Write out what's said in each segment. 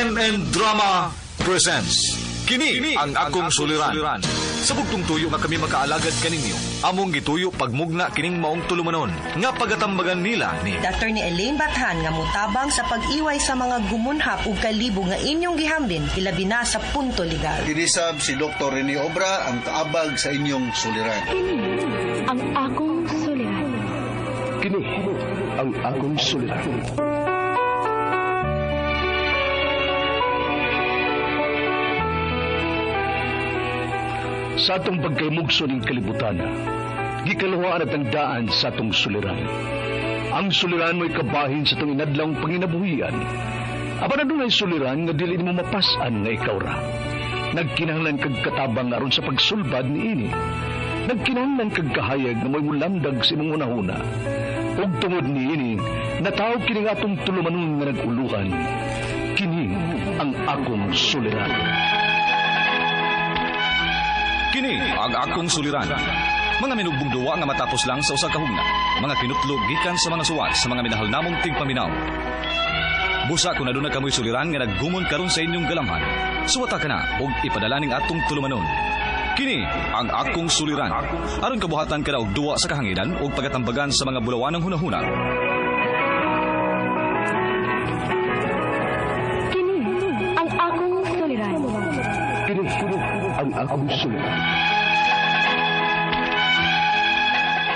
RMN Drama presents Kini ang akong suliran. Sa bugtong tuyo nga kami makaalagad kaninyo, among gituyo pagmugna kining maong tulumanon nga pagatambagan nila ni Dr. ni Elaine Bathan nga mutabang sa pag-iway sa mga gumunhap ug kalibo nga inyong gihambin ilabi na sa punto legal. Dinisab si Dr. Rene Obra ang kaabag sa inyong suliran. Kini ang akong suliran. Kini ang akong suliran. Sa atong pagkaymugso ng kalibutan, gikaluhaan at ang daan sa atong suliran. Ang suliran mo'y kabahin sa itong inadlang panginabuhian. Aba na doon ay suliran nga dili mo mapasan nga ikaw ra. Nagkinahanglan kag katabang aron sa pagsulbad ni ini. Nagkinahanglan kag kahayag na mo'y mulamdag sa imong unahuna. Ug tungod ni ini, natawag kini nga atong tulumanon nga naguluhan. Kini ang akong suliran. Kini ang akong suliran. Mga minugbong duwa nga matapos lang sa usa ka hugna. Mga kinutlog gikan sa mga suwat sa mga minahal namong tigpaminaw. Busa kung aduna kamoy suliran nga naggumon karon sa inyong galamhan. Suwata ka na ug ipadala ning atong tulumanon. Kini ang akong suliran. Aron kabuhatan ka na og duwa sa kahanginan ug pagatambagan sa mga bulawanang hunahuna. Kini ang akong suliran. Kini ang akong suliran.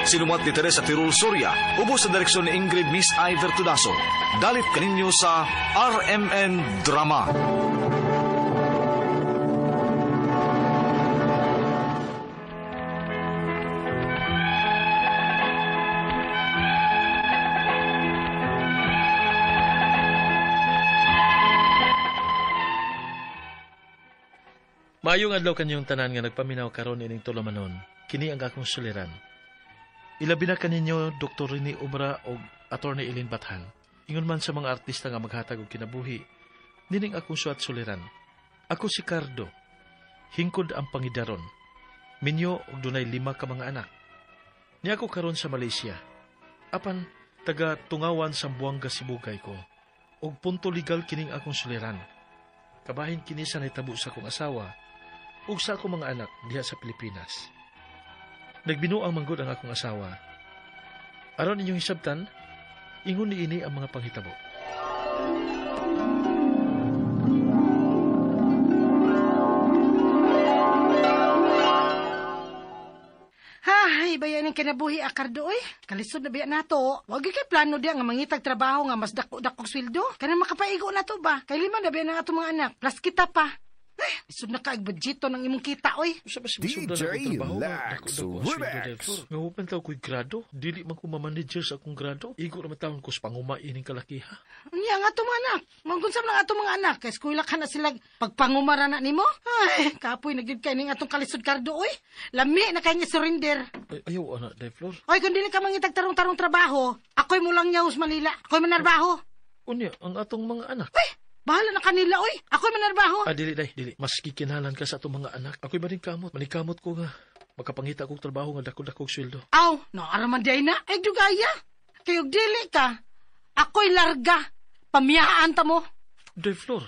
Sinumat ni Teresa Tirul Soria, ubos sa direksyon ni Ingrid Miss Iver Tudaso. Dalit kaninyo sa RMN Drama. Maayong adlaw kanyong tanan nga nagpaminaw karon ining tulumanon. Kini ang akong suliran. Ilabi na kaninyo Dr. Rene Obra o Atty. Elaine Bathan. Ingon man sa mga artista nga maghatag og kinabuhi, nining akong suat suliran. Ako si Cardo. Hingkod ang pangidaron. Minyo og dunay 5 ka mga anak. Ni ako karon sa Malaysia. Apan taga Tungawan sa Buanga Sibugay ko. Og punto legal kining akong suliran. Kabahin kini sa nahitabo sa akong asawa ug sa akong mga anak diha sa Pilipinas. Nagbinuang manggod ang akong asawa. Aron inyong hisabtan, ingon ni ini ang mga panghitabo. Hay, bayan ang kinabuhi Cardo, oy. Kalisod na biya nato. Wag kay plano diya nga mangitag trabaho nga mas dako-dakong sweldo. Kana makapaigo na to ba? Kay 5 na biya na ato mga anak. Plus kita pa. Isod na kaag budgeto ng imong kita, oy. Usa ba si masugdan akong trabaho? Dako-dako ang sweldo. Nga hupan taw ko'y grado. Dili man ko mamanager sa akong grado. Igo naman taon ko sa pangumain ng kalakiha. Unya nga ato mga anak. Mangunsam lang ato mga anak. Kay eskwela ka na sila pagpangumara na nimo. Ay, kapoy nagyud kay ning atong kalisod Cardo, oy. Lami na kay nga surrender. Ayaw, anak, Flor. Oy, kung dili ka mangitag tarong-tarong trabaho, ako'y mulang nyaws Manila. Ako'y manarbaho. Unya, ang atong mga anak. Uy, bahala na kanila, oy. Ako'y manarbaho. Dili, dili. Mas kikinalan ka sa atong mga anak. Ako'y maningkamot. Maningkamot ko nga. Makapangita kong trabaho nga dako-dakong sweldo. Aw, naaraman di ay na. Ay, dugaya. Kayog dili ka. Ako'y larga. Pamiyaan ta mo. Day, Flor.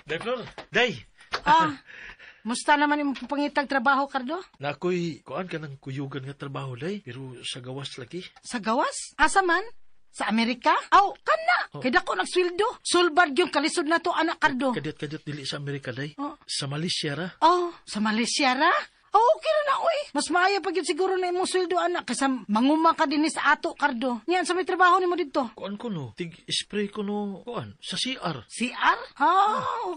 Day, Flor. Day. Musta naman yung pangitag trabaho, Cardo? Na ako'y kuan ka ng kuyugan nga trabaho, day. Pero sa gawas lagi. Sa gawas? Asa man? Sa Amerika? Aw, kana. Kaya dako nagsweldo. Sulbad yung kalisod na to, anak Cardo. Kadit dili sa Amerika, day. Sa Malaysia ra. Oh, sa Malaysia ra? Oh, okay na oy. Mas maayo pag yun siguro na imong sweldo, anak. Kasi manguma ka din sa ato, Cardo. Yan, sa may trabaho ni mo dito. Kuan ko no. Tig-spray ko no. Kuan, sa CR. CR?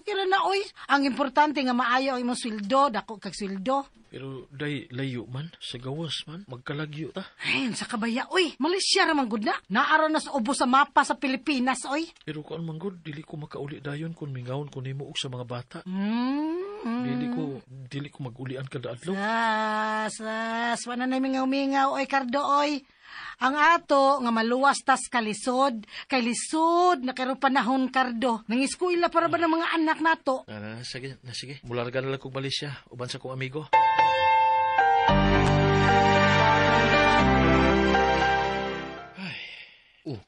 Okay na oy. Ang importante nga maayo imong sweldo. Dako kag sweldo. Pero day, layo man. Sa gawas man. Magkalagyo ta. Ay, sa kabaya, oy. Malaysia raman gud na. Naara na sa ubo sa mapa sa Pilipinas, oy. Pero kuan man gud, dili ko makauli dayon kung mingawon ko nimo og sa mga bata. Dili ko mag-ulian kada adlaw. Wala na mingaw-mingaw, oy, Cardo, oy. Ang ato, nga maluwas tas kalisod. Kay lisod, na karon panahon, Cardo. Nangiskuila para ba ng mga anak nato? Sige. Mularga na lang kong Malaysia. Uban sa kong amigo.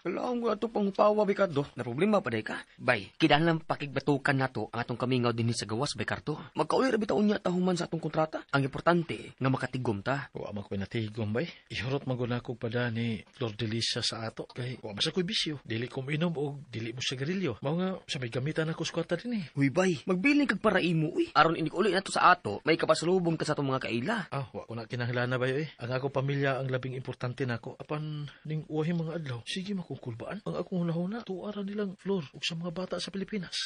Kailangan ko ato pang upawa, Ricardo. Na problema pa day ka? Bay, kinahanglan pakigbatukan nato ang atong kamingaw din sa gawas, Ricardo. Magkauli ra bitaon niya tahuman sa atong kontrata. Ang importante nga makatigom ta. Wa man ko'y natigom bay. Ihurot man guna ko pada ni Flor Delicia sa ato. Kay wa man sa ko'y bisyo. Dili ko minom o dili mo sigarilyo. Mao nga sa may gamitan ako sa kwarta din eh. Uy, bay, magbiling kag para imo, uy. Aron inik-uli nato sa ato, may kapasalubong ka sa atong mga kaila. Wa ko na kinahanglan ba eh. Ang ako pamilya ang labing importante nako. Apan ning uwahi mga adlaw. Sige makungkulbaan. Ang akong hunahuna tuara nilang Flor ug sa mga bata sa Pilipinas.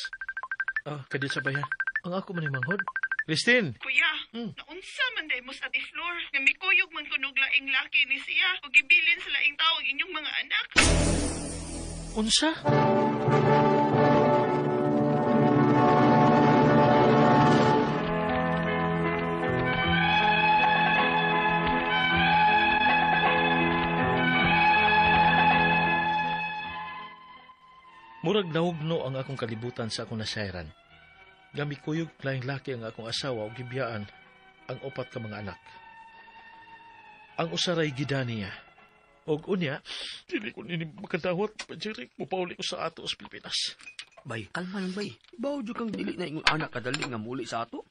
Kadit sa bayan. Ang ako man manghod. Christine! Kuya, naunsa man day mo sa ti Flor. Nga mikuyog man kunog laing laki ni siya. Ug gibilin sa laing tao ang inyong mga anak. Unsa? Murag naugno ang akong kalibutan sa akong nasayran. Gamikuyog laing laki ang akong asawa o gibiyaan ang upat ka mga anak. Ang usaray gidaniya. Og unya, dili ko nini makadawat, Pajerik, mupauli ko sa ato sa Pilipinas. Bay, kalma lang, bay. Bawo jud kang dili na ingon anak kadali nga muli sa ato.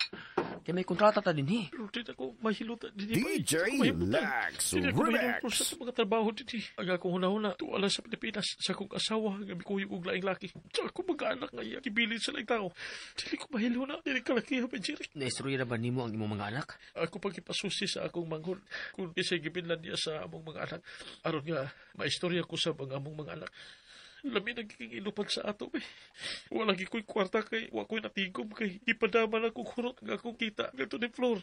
Kaya may kontrata ta din, he. Pero di ako mahilutan din, bay. DJ Lax Hindi ako Remix. mahilutan sa mga trabaho din, Ang akong hunahuna, tuwala sa Pilipinas, sa akong asawa, nga mikuyog og laing laki. Sa akong mga anak nga iya, kibilin sa laing tao. Dili ko mahiluna, dili kalakihan, Pajerik. Naistorya na ba nimo ang imong mga anak? Ako pag ipasusi sa akong manghod kung isa'y gibinlan niya sa among mga anak. Aron nga, maistorya ko sa mga among mga anak. Lami nagiging inupan sa ato, eh. Wala ko'y kwarta kay, wako'y natigom kay, ipadama lang kong kurot nga akong kita. Gato ni Flor.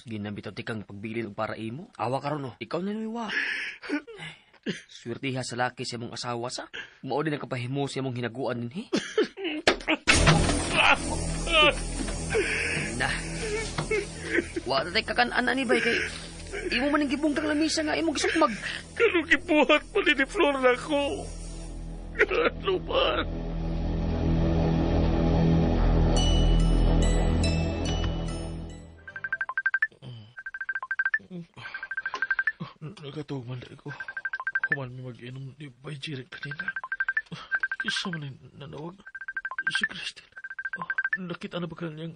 Ginambitaw ti kang pagbilin og para imo. Awa ka ron, no. Ikaw na nuiwa. Swertiha sa laki sa mong asawa sa. Mao din ang kapahimo sa mong hinaguan din, he. Na. Wala tayo kakan-ana ni bay kay imo man ang gibungkang lamisa nga imong gisukmag. Kanong gibuhat pa ni Flor na ko. Ano ba? Nagatuman na ko. Human mi mag-inom ni Pajerik kanina. Kisa man nanawag si Christine. Nakita na ba kanyang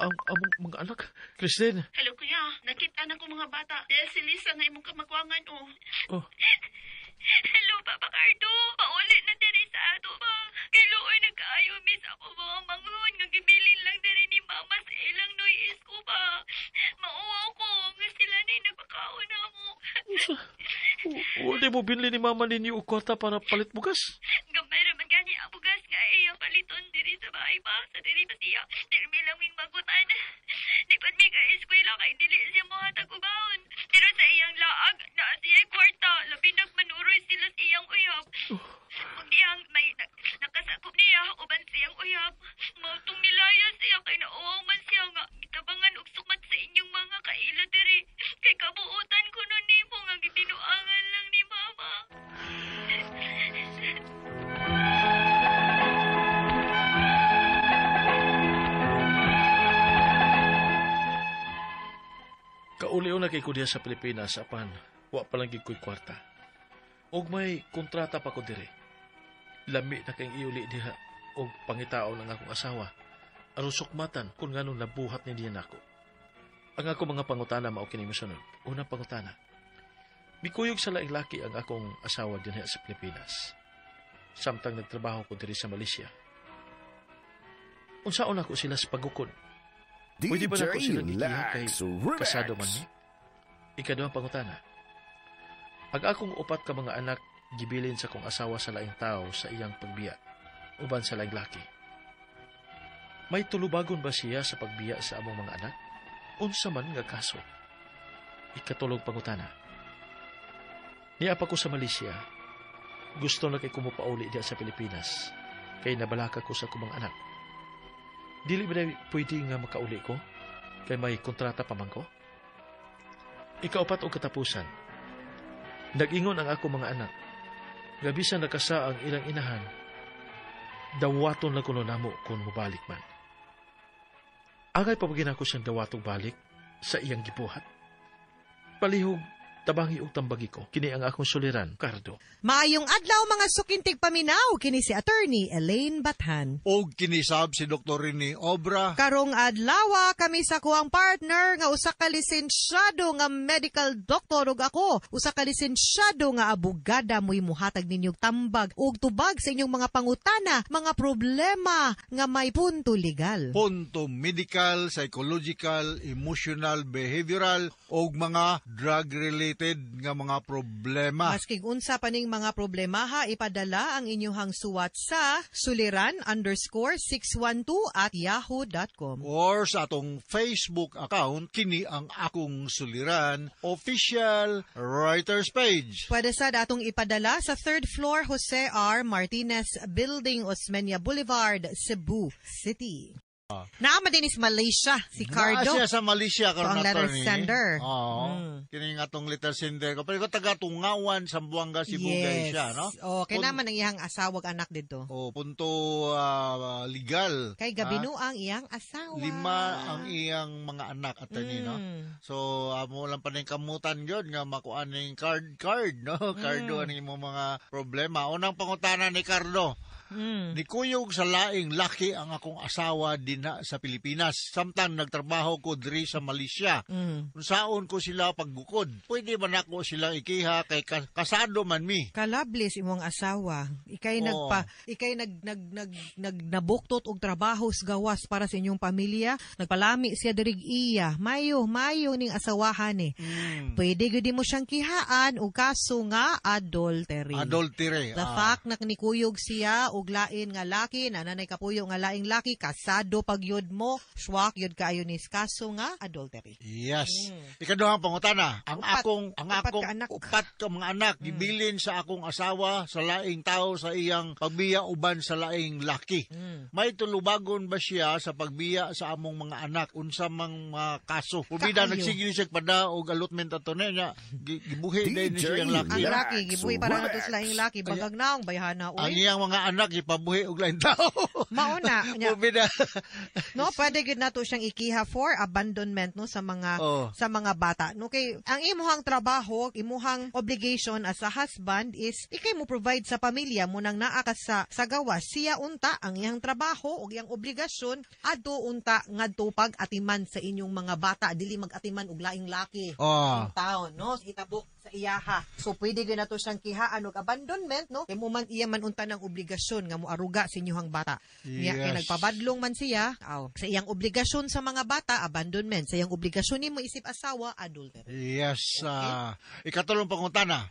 ang among mga anak? Christine! Hello, kuya. Nakita na ko mga bata. Dahil si Lisa nga imong kamagwangan, Oh. Hello, Papa Cardo. Paulit na diri sa ato ba? Kay Looy nagkaayo miss ako mga manghon. Nga gibilin lang diri ni Mama sa ilang noyes ko ba? Mauwaw ko nga sila na nagpakaon na mo. Wala mo binili ni Mama ninyo o kwarta para palit bugas? Gamay raman gani ang bugas nga iyang paliton diri sa bahay ba? Sa diri ba siya? Diri lang ming magutan. Di pa mi ka-eskwela kay dili siya mga tagubahon. Pero sa iyang laag, na siya kwarta. Labi nagmanuroy sila sa iyang uyab. Kung diyang may nakasakop niya, uban siyang uyab. Mautong nilaya siya kay nauwaw man siya nga. Gitabangan og sumat sa inyong mga kaila diri. Kay kabuutan ko nun nimo nga gitinuangan lang ni Mama. Kauliw na kay ko diya sa Pilipinas, apan, wa palang giko'y kwarta. Og may kontrata pa ko dire. Lami na kayong iuli diha, og pangitao ng akong asawa. Aron sukmatan kung ganun nabuhat ni diyan ako. Ang ako mga pangutana mao kini mosunod. Unang pangutana. Mikuyog sa laing laki ang akong asawa diha sa Pilipinas. Samtang nagtrabaho ko diri sa Malaysia. Unsaon ako sila sa pagukod? Pwede ba na ko silang ikihan kay kasado man ni? Ikaduhang pangutana. Ang akong upat ka mga anak gibilin sa kong asawa sa laing tao sa iyang pagbiya, uban sa laing laki. May tulubagon ba siya sa pagbiya sa among mga anak? Unsa man nga kaso? Ikatulong pangutana. Niapa ko sa Malaysia. Gusto na kay kumupauli diya sa Pilipinas. Kay nabalaka ko sa kumang anak. Dili ba na pwede nga makauli ko? Kay may kontrata pa man ko? Ikaupat o katapusan. Nag-ingon ang ako mga anak. Gabisan nakasa ang ilang inahan. Dawaton lang kuno namo kung mubalik man. Angay pamagin ako siyang dawatong balik sa iyang gibuhat. Palihog, tabangi ug tambagi ko. Kini ang akong suliran, Cardo. Maayong adlaw mga sukintig paminaw, kini si Attorney Elaine Bathan. Og kinisab si Dr. Rene Obra. Karong adlaw kami sa kuang partner nga usa ka lisensyado nga medical doctor ug ako, usa ka lisensyado nga abogada mo'y muhatag ninyong tambag ug tubag sa inyong mga pangutana, mga problema nga may punto legal. Punto medical, psychological, emotional, behavioral og mga drug-related nga mga problema. Maskig unsa pa ning mga problema ha, ipadala ang inyong suwat sa suliran_612@yahoo.com. Or sa atong Facebook account, kini ang akong suliran official writers page. Pwede sa datong ipadala sa 3rd floor Jose R. Martinez Building, Osmeña Boulevard, Cebu City. Naama din is Malaysia, si Cardo. Naa siya sa Malaysia karon ang letter attorney. sender. Oo. Kini nga tong letter sender ko. Pero ko taga Tungawan, Zamboanga, Cebu Yes. siya, no? Kay naman ang iyang asawag anak dito. Punto legal. Kay Gabino ang iyang asawa. 5 ang iyang mga anak attorney, no? So amo lang pa ning kamutan gyud nga makuan ning card, no? Cardo ani mo mga problema. Unang pangutana ni Cardo. Nikuyog sa laing laki ang akong asawa dinha sa Pilipinas. Samtang nagtrabaho ko diri sa Malaysia. Unsaon ko sila pagbukod? Pwede ba nako sila ikiha kay kasado man mi? Kalablis imong asawa. Ikay nabuktot og trabaho sa gawas para sa inyong pamilya. Nagpalami siya dirig iya. Mayo ning asawahan eh. Pwede gyud mo siyang kihaan og kaso nga adultery. The fact na nikuyog siya og lain nga laki, nanay kapuyo nga laing laki, kasado pagyud mo, swak yun kayo nis kaso nga adultery. Yes. Ikaduhang pangutana, ang akong upat ka mga anak gibilin sa akong asawa sa laing tao sa iyang pagbiya uban sa laing laki. May tulubagon ba siya sa pagbiya sa among mga anak unsa mang mga kaso? Ubida nagsigili siya pada og allotment ato niya, gibuhi din ni siyang laki. Ang laki gibuhi para nato sa laing laki, bagag naong bayhana oy. Ang iyang mga anak ipabuhi og laing tao. Mauna nya. Ubida. No, pwede gid nato siyang ikiha for abandonment no sa mga bata. No kay ang imuhang trabaho, imuhang obligation as a husband is ikay mo provide sa pamilya mo nang naa ka sa gawas. Siya unta ang iyang trabaho o iyang obligasyon adto unta ngadto pag-atiman sa inyong mga bata, dili mag-atiman og laing laki. Taon, no? Itabok sa iyaha. So pwede gyud nato siyang kihaan og abandonment, no? Kay mo man iya man unta ng obligasyon nga moaruga sa inyong bata. Niya kay nagpabadlong man siya, sa iyang obligasyon sa mga bata, abandonment. Sa iyang obligasyon nimo isip asawa, adultery. Yes. Ikatulong pangutana.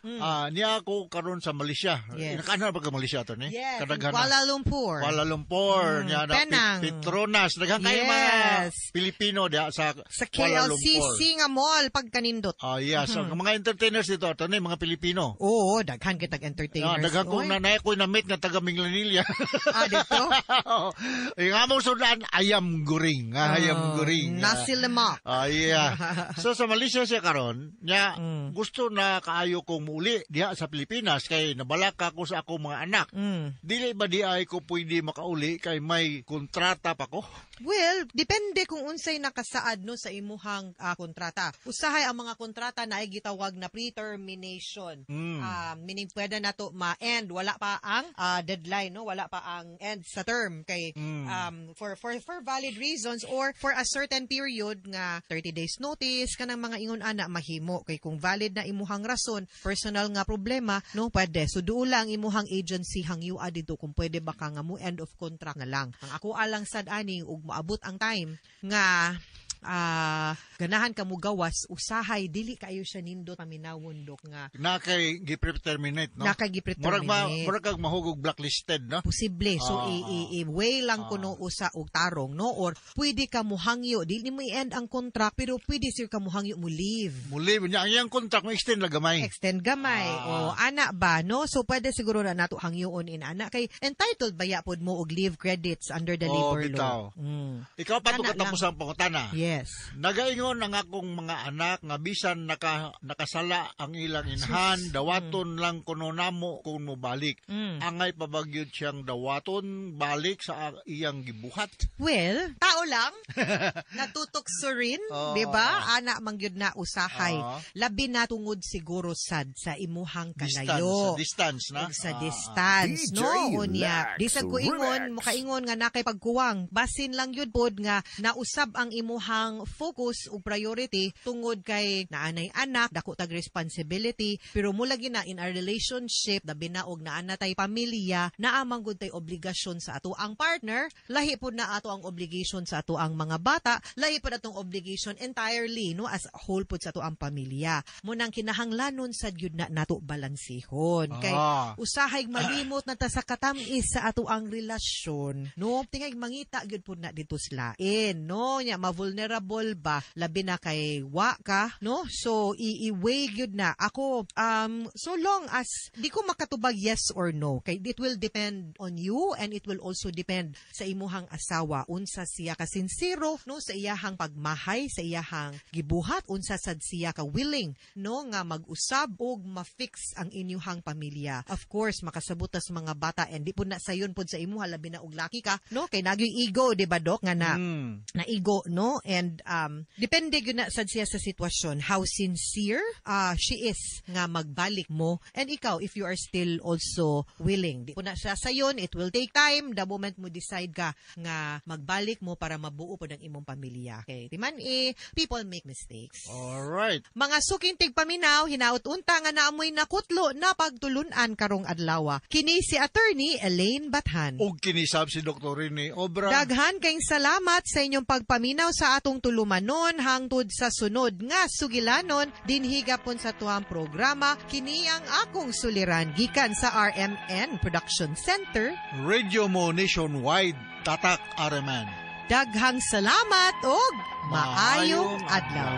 Niya ako karon sa Malaysia. Yes. Nakana ba ka Malaysia to ni? Yes. Kadaghan Kuala Lumpur. Niya na Penang. Petronas. Daghang kayo mga Pilipino diha sa Kuala Lumpur. KLCC nga mall pagkanindot. Yes. Ang mga entertainers dito ato ni mga Pilipino. Oo, daghan kitag entertainers. Daghan ko na ko na meet nga taga Minglanilla. Dito. Yung among sudan ayam guring. Ayam guring. Nasi lemak. Yeah. So sa Malaysia siya karon, niya gusto na kaayo kong muli diha sa Pilipinas kay nabalaka ko sa akong mga anak. Dili ba di ay ko pwede makauli kay may kontrata pa ko? Well, depende kung unsay nakasaad no sa imuhang kontrata. Usahay ang mga kontrata na ay gitawag na pre-termination. Meaning pwede na to ma-end, wala pa ang deadline, no? Wala pa ang end sa term kay for valid reasons or for a certain period nga 30 days notice kanang mga ingon ana mahimo kay kung valid na imuhang rason, personal nga problema, no pwede. So duula ang imuhang agency hangyua dito kung pwede ba ka nga mo end of contract na lang. Ang ako alang sad ani ug moabot ang time nga ganahan ka mo gawas, usahay dili kayo siya nindot paminawon dok nga nakay gi-pre-terminate, no? Nakay gi-pre-terminate. Murag kag mahugog blacklisted, no? Posible. So i-weigh lang kuno usa og tarong, no? Or pwede ka mo hangyo, dili mo i-end ang contract pero pwede sir ka mo hangyo mo leave. Mo leave nya ang iyang contract mo extend lang gamay. Extend gamay. O ana ba, no? So pwede siguro na nato hangyoon in ana kay entitled baya pod mo og leave credits under the labor law. Ikaw pa to katapos ang pangutana. Yes. Nagaingon Ingon ang akong mga anak nga bisan nakasala ang ilang inhan, dawaton lang kuno namo kung mobalik. Angay pabagyod siyang dawaton balik sa iyang gibuhat. Well, tao lang. Natutukso rin, di ba? Ana mangyud na usahay. Labi na tungod siguro sad sa imuhang kalayo. Distance na. Ug sa distance, no? Unya. Di sa kuingon, mukaingon nga nakay pagkuwang. Basin lang yun pod nga nausab ang imuhang focus o priority tungod kay naanay anak, dako tag responsibility, pero mula gina in a relationship, labi na og naana tay pamilya, naamang gud tay obligasyon sa ato ang partner, lahi pod na ato ang obligation sa ato ang mga bata, lahi pod atong obligation entirely, no, as a whole pod sa ato ang pamilya. Munang kinahanglanon sad gyud na nato balansihon. Kay usahay malimot na ta sa katamis sa ato ang relasyon, no? Tingay mangita gyud pod na dito slain, no? Nya ma-vulnerable ba labi na kay wa ka, no? So i-weigh gyud na ako so long as di ko makatubag yes or no, kay it will depend on you and it will also depend sa imuhang asawa unsa siya ka sincero, no, sa iyahang pagmahay, sa iyahang gibuhat, unsa sad siya ka willing, no, nga mag-usab og ma-fix ang inyuhang pamilya. Of course makasabot sa mga bata and di pud na sayon pud sa imuha labi na og laki ka, no, kay nagyoy ego, di ba dok, nga na ego, no, and depende gyud na sad siya sa sitwasyon how sincere she is nga magbalik mo, and ikaw if you are still also willing. Di po na siya sayon, it will take time the moment mo decide ka nga magbalik mo para mabuo po ng imong pamilya. Okay, di man people make mistakes. Alright. Mga suking tigpaminaw, hinaut unta nga naamoy nakutlo na pagtulunan karong adlaw. Kini si attorney Elaine Bathan. Og kinisab si Dr. Rene Obra. Daghan kayong salamat sa inyong pagpaminaw sa atong tulumanon hangtod sa sunod nga sugilanon dinhi gapon sa tuang programa. Kini ang akong suliran gikan sa RMN Production Center. Radio mo nationwide, tatak RMN. Daghang salamat og maayong adlaw.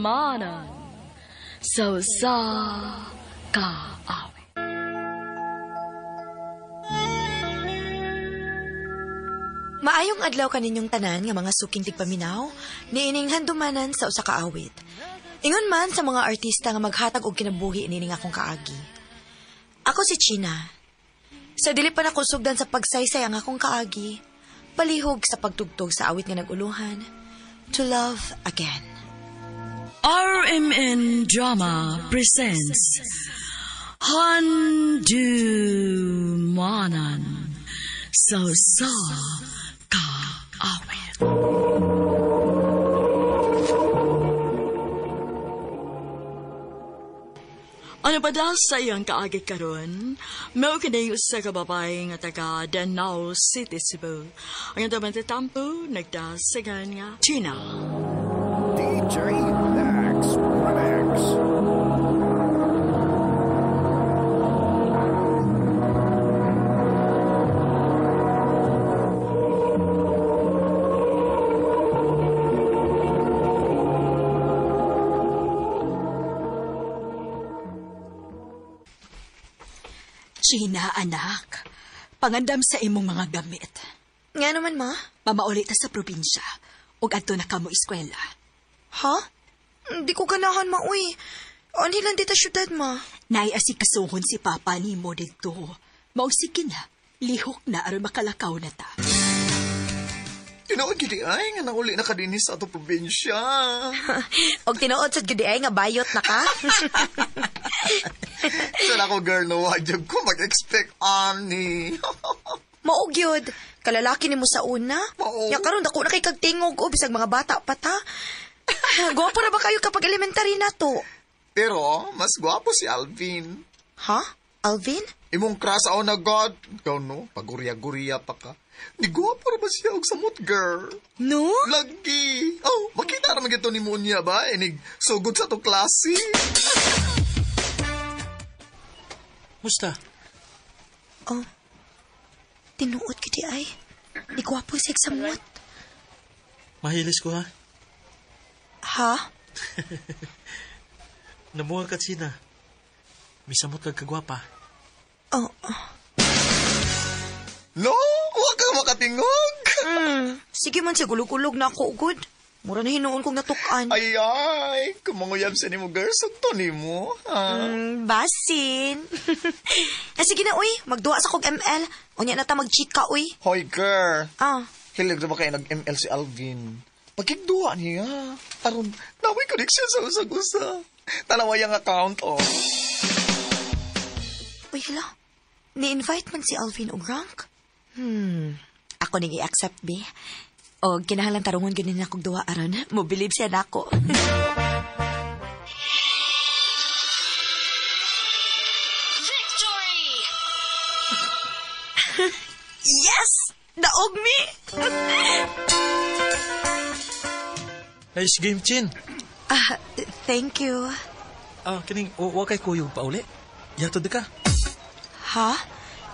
Handumanan so sa kaawi. Maayong adlaw kaninyong tanan nga mga suking tigpaminaw, niining handumanan sa usa ka awit. Ingon man sa mga artista nga maghatag og kinabuhi nining akong kaagi. Ako si China. Sa dili pa nakusugdan sa pagsaysay ang akong kaagi, palihog sa pagtugtog sa awit nga naguluhan, To Love Again. RMN Drama presents Handumanan so sa kaawit. Ano pa daw sa iyang kaagit karon? Mao kini usa ka babae nga taga Danao City, Cebu. Ang ito man tampo nagdasagan nga China. DJ Max Remix. China, anak. Pangandam sa imong mga gamit. Nga naman, ma? Pamauli ta sa probinsya. Ug adto na kamo eskwela. Ha? Di ko ganahan, ma, uy. Ani lang dita syudad, ma. Naiasikasuhon si Papa ni mo dito. Mausiki na. Lihok na aron makalakaw na ta. Tinuod gidi ay nga nauli na ka din sa ato probinsya. Og tinuod sad gidi ay nga bayot na ka. Sana ko girl no, wajag ko mag-expect ani. Maog yun. Kalalaki ni mo sa una. Maog. Ya karon dako na kay kagtingog o bisag mga bata pa ta. Gwapo na ba kayo kapag elementary na to? Pero mas gwapo si Alvin. Ha? Alvin? Imong crush ako na God. Ikaw no, pagurya-gurya pa ka. Ni gwapo na ba siya og samot girl? No? Lagi. Oh, makita naman gito ni Munya ba? Inig sugod sa to klase. Musta? Oh, tinuod gidi ay. Igwapo siya samot. Mahilis ko ha? Ha? Namuha ka, Sina. Misamot kag kagwapa. Oh. No, huwag kang makatingog. Sige man siya, gulog-ulog na ako, good. Mura na hinuon kong natukan. Ay, kumanguyab sa ni mo, girl. Sakto ni mo, ha? Basin. Sige na, uy. Magduwa sa kong ML. O niya na ta mag-cheat ka, uy. Hoy, girl. Hilig na ba kayo nag-ML si Alvin? Pagkigduwa niya. Aron, naway connection sa usag-usa. Tanawa yung account, oh. Uy, hala. Ni-invite man si Alvin og rank? Ako ning i-accept, be. O kinahanglan tarungon ganin akong duwa aron. Mobilib siya nako. Victory! Yes! Daog mi! Nice game, Chin. Thank you. Kining, wa kay kuyog pa uli. Yatod di ka. Ha?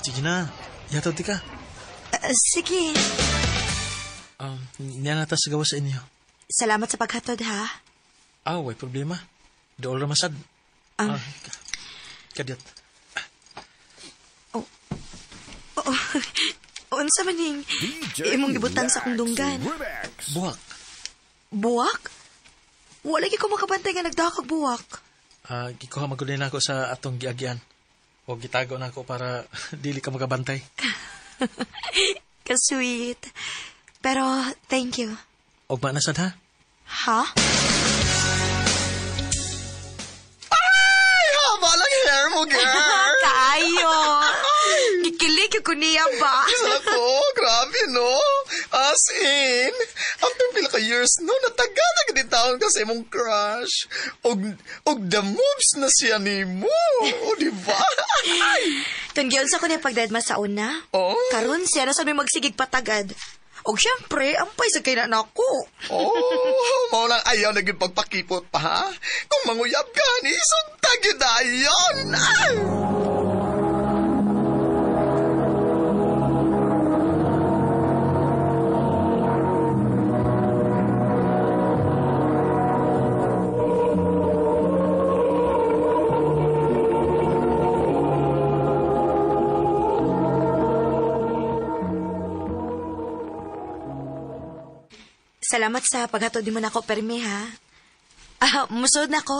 Sige na, yatod di ka. Sige. Niya nata sa gawa sa inyo. Salamat sa paghatod, ha? Way problema. Dool ra masad. Kadyat. Unsa maning imong gibutang sa akong dunggan? Buwak. Buwak? Wala gyud ko makabantay nga nagdakag buwak. Gikuha magulay na ako sa atong giagyan. O gitago na ako para dili ka magabantay. Ka-sweet. Pero, thank you. Og manasad, ha? Ha? Ay, haba lang hair mo, girl. Kaayo. Kikilig ko niya ba? Isa ko, grabe, no? As in, after pila ka years, no, natagana ka din taon ka sa imong crush. Og the moves na siya ni mo. O, di ba? Kung giyon sa ko niya pagdadma sa una, karon siya na sa may magsigig patagad. Og syempre, ampay sa kay na nako. Mao lang ayaw na gyud pagpakipot pa, ha? Kung manguyab ka, ni suntag yun na yun. Salamat sa paghatod di mo na ako permi, ha? Musod na ko.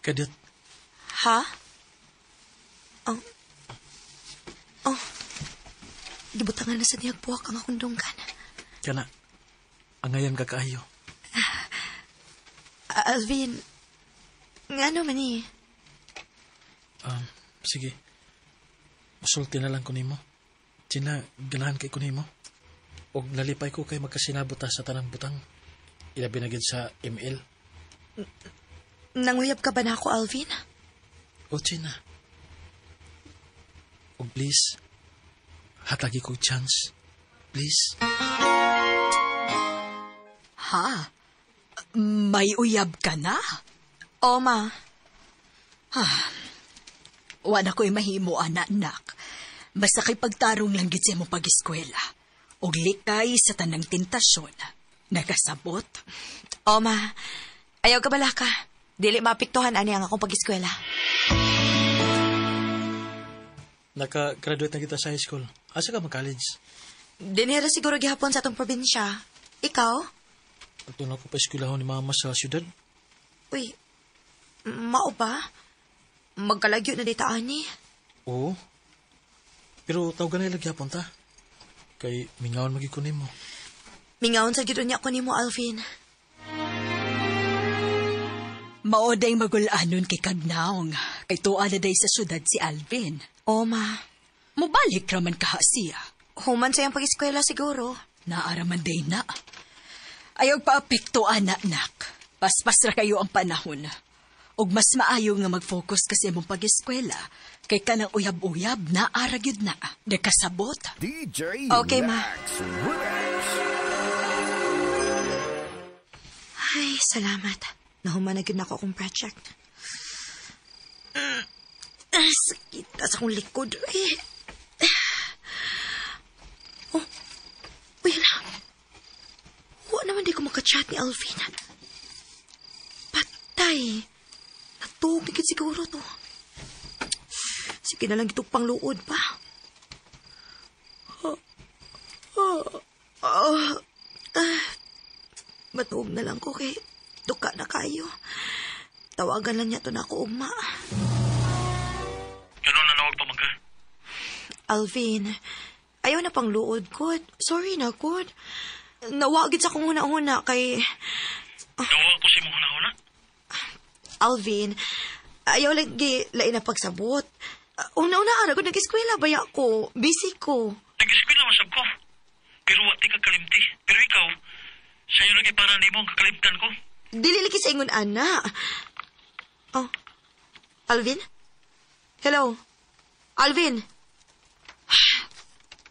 Kadyat. Ha? Gibutangan na sa niyag buwak ang akong dunggan. Kana, angayan ka kaayo. Alvin, nga naman eh. Sige. Masulti na lang ko nimo. Sina, ganahan kay ko nimo. Og nalipay ko kay magkasinabot sa tanang butang. Ilabi na gid sa ML. Nanguyab ka ba na ako, Alvin? O, China. Og please, hatagi ko chance. Please. Ha? May uyab ka na? O, ma. Wala ko'y mahimo, anak. Basta kay pagtarong lang gid sa imong pag-eskwela. Og likay sa tanang tentasyon. Nakasabot? O, ma. Ayaw ka bala ka. Dili mapiktuhan ani ang akong pag-eskwela. Naka-graduate na kita sa high school. Asa ka mag-college? Dinera siguro gihapon sa atong probinsya. Ikaw? Ito na ko pa eskwelahon ni mama sa syudad. Uy, mao ba? Magkalagyo na dita ani. Oo. Pero tawagan na lagi hapon ta. Kay mingawon magikunin mo. Mingawon sa gito niya ko ni mo, Alvin. Maoday magulanon kay Kagnaong. Kay tuwa na day sa syudad si Alvin. O, ma. Mubalik raman ka siya. Human sa iyang pag-eskwela siguro. Naaraman day na. Ayaw pa-apekto, anak. Paspas ra kayo ang panahon. Og mas maayo nga mag-focus kasi mong pag-eskwela. Kay kanang uyab-uyab na aragyod na. Nakasabot. DJ Okay, ma. Ay, salamat. Nahuman na ako akong project. Sakit sa akong likod. Uy, lang. Huwag naman di ko makachat ni Alvin. Ay, natug na siguro to. Sige na lang itong pangluod pa. Matuog na lang ko kay duka na kayo. Tawagan lang niya to na ako, ugma. Ano na nawag pa mga? Alvin, ayaw na pang luod ko. Sorry na, God. Nawagid sa kong huna-huna kay... Nawag ko si mo huna-huna? Alvin, ayaw lagi lain na pagsabot. Una-una araw ko nag-eskwela baya ko. Busy ko. Nag-eskwela masab ko. Pero wati ka kalimti. Pero ikaw, sa'yo lagi para ni mo ang kakalimtan ko. Dililiki sa ingon, ana. Oh. Alvin? Hello? Alvin?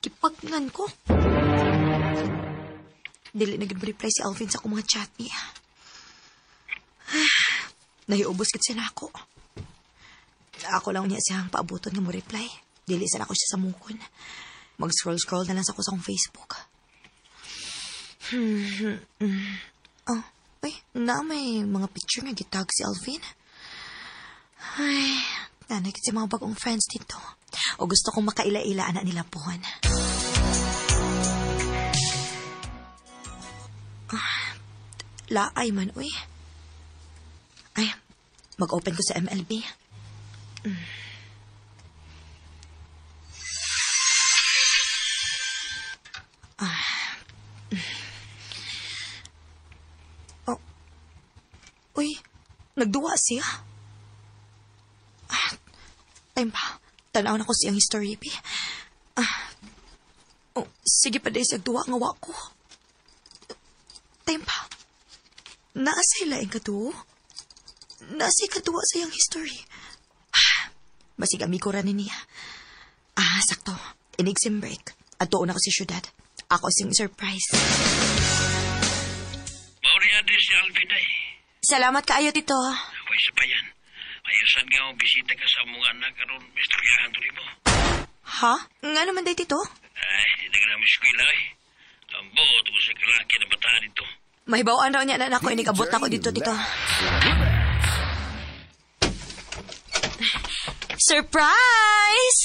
Kipagnan ko. Dili nag-reply si Alvin sa akong mga chat niya. Nahiubos kit siya na ako. Ako lang niya siyang paabuton nga mo reply. Dili sa ako siya sa mukon. Mag-scroll na lang sa ako sa akong Facebook. Oh, ay, may mga picture nga gitag si Alvin. Ay, nanay kasi mga bagong friends dito. O gusto kong makaila-ilaan na nila puhan. Laay man, uy. Ay, mag-open ko sa MLB. Oh. Uy, nagduwa siya. Time pa. Tanaw na ko siyang history, P. Oh, sige pa dahil sagduwa nga wa ko. Time pa. Naasay laing katuo? Naasay katuwa sa iyang history. Basig amigo rin niya. Sakto. Inig-sim break. At doon ako sa syudad. Ako sing surprise. Mauri address si Alvin ay. Salamat kaayo, Tito. Huwag sa pa yan. Mayasan nga ang bisita ka sa mga anak karon istoryahan tuloy mo. Ha? Nga naman day, Tito? Ay, hindi ka namin eskwela eh. Ang buot ko sa kalaki na bataan ito. Mahibawaan raw niya na ako. Inigabot na ako dito, Tito. Surprise!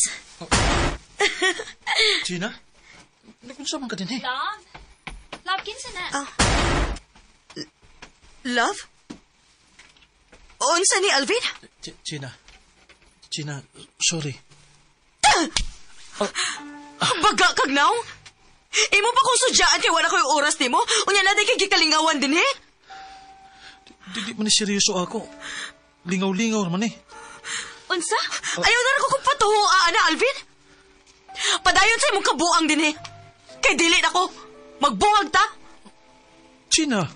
Gina? Nakunsa man ka din eh. Love? Love, kinsa na? Love? Unsa ni Alvin? Gina, sorry. Baga kag now? Imo pa kong sudyaan kay wala ko yung oras ni mo? Unya na kay gikalingawan din eh? Dili man ni seryoso ako. Lingaw-lingaw naman eh. Unsa? Ayaw na rin ko kung patuhuaan na, Alvin. Padayon sa imong kabuang din eh. Kay dili na ko. Magbuhag ta. Gina.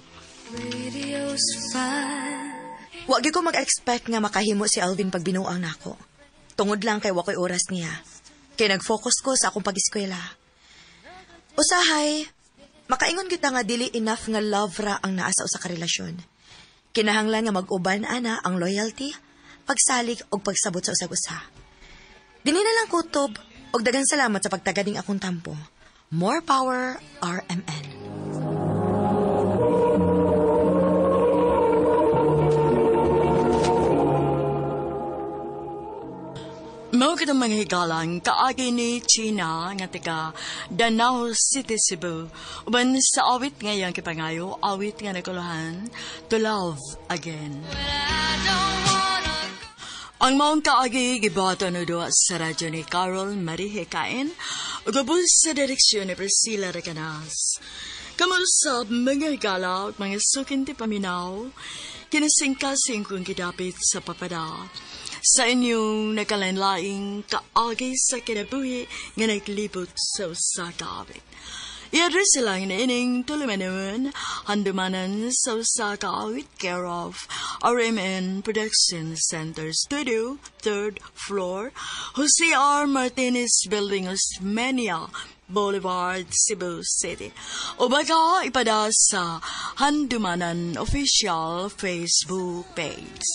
Wag ko mag-expect nga makahimo si Alvin pag binuang nako. Tungod lang kay wakoy oras niya. Kay nag-focus ko sa akong pag-eskwela. Usahay, makaingon kita nga dili enough nga love ra ang naa sa usa ka relasyon. Kinahanglan nga mag-uban ana ang loyalty, pagsalig og pagsabot sa usag-usa. Dinhi na lang kutob og daghang salamat sa pagtaganing akong tampo. More power, RMN. Mao kita mga higalang kaagi ni China nga taga Danau City, Cebu. Uban sa awit ngayang kipangayo, awit nga nakuluhan, To Love Again. Ang maong kaagi gibato na doon sa radyo ni Carol Marie Hekain, ugabos sa direksyon ni Priscilla Recanas. Kamusap mga higala at mga sukinti paminaw, kinasingkasing kong kidapit sa papada. Sa inyong nakalanlaing kaagi sa kinabuhi nga naglibot sa usakawit. I-address lang na ining tulumanon, handumanan sa usakawit care of RMN Production Center Studio, 3rd floor, Jose R. Martinez Building, Osmeña Boulevard, Cebu City. O baka ipada sa Handumanan Official Facebook page.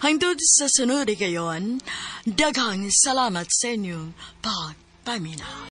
Hangtod sa sunod kayon, daghang salamat sa inyong pagpaminaw.